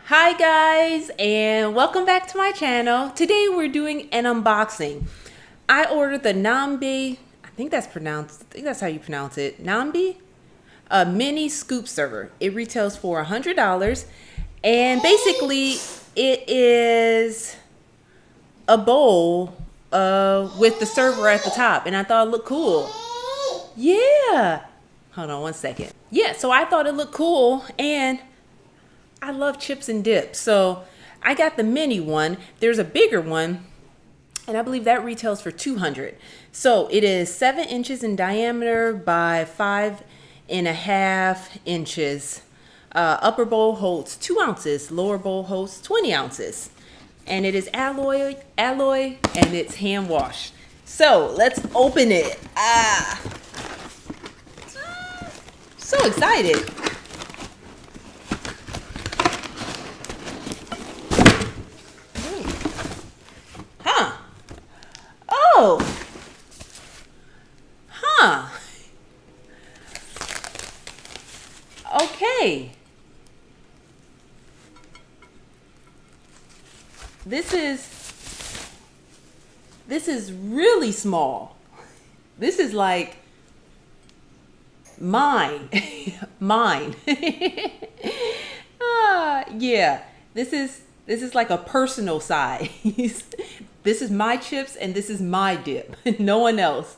Hi guys, and welcome back to my channel. Today we're doing an unboxing. I ordered the Nambé, I think that's how you pronounce it, Nambé, a mini scoop server. It retails for $100, and basically it is a bowl with the server at the top, and I thought it looked cool. Yeah, hold on one second. Yeah, so I thought it looked cool, and I love chips and dip, so I got the mini one. There's a bigger one, and I believe that retails for $200. So it is 7 inches in diameter by 5.5 inches. Upper bowl holds 2 ounces. Lower bowl holds 20 ounces. And it is alloy, and it's hand washed. So let's open it. So excited. Oh, okay. This is really small. This is like mine. Mine. Yeah. This is like a personal size. This is my chips and this is my dip. No one else.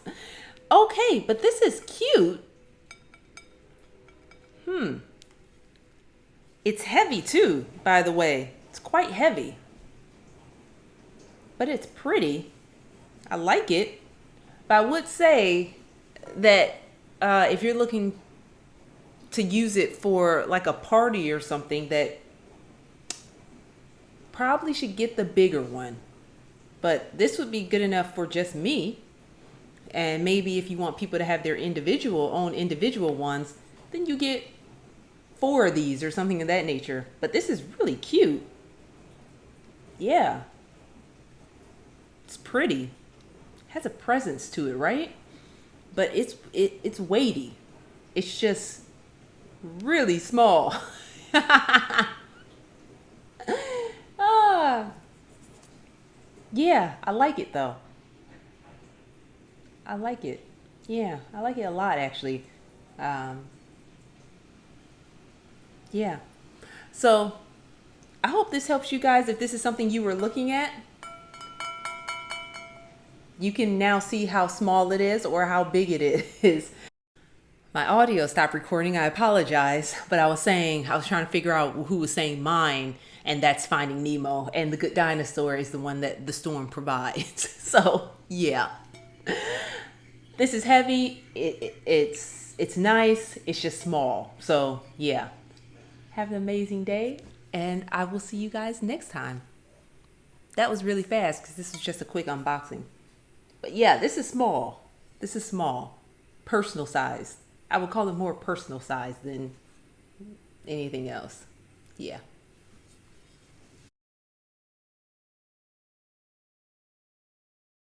Okay, but this is cute. It's heavy too, by the way. It's quite heavy. But it's pretty. I like it. But I would say that if you're looking to use it for like a party or something, that probably should get the bigger one. But this would be good enough for just me. And maybe if you want people to have their individual ones, then you get 4 of these or something of that nature. But this is really cute. Yeah. It's pretty. Has a presence to it, right? But it's weighty. It's just really small. Yeah, I like it though. I like it. Yeah, I like it a lot actually. Yeah. So I hope this helps you guys. If this is something you were looking at, you can now see how small it is or how big it is. My audio stopped recording. I apologize, but I was trying to figure out who was saying mine, and that's Finding Nemo, and The Good Dinosaur is the one that the storm provides. So yeah, this is heavy. It's nice. It's just small. So yeah, have an amazing day, and I will see you guys next time. That was really fast because this was just a quick unboxing. But yeah, this is small. This is small, personal size. I would call it more personal size than anything else. Yeah.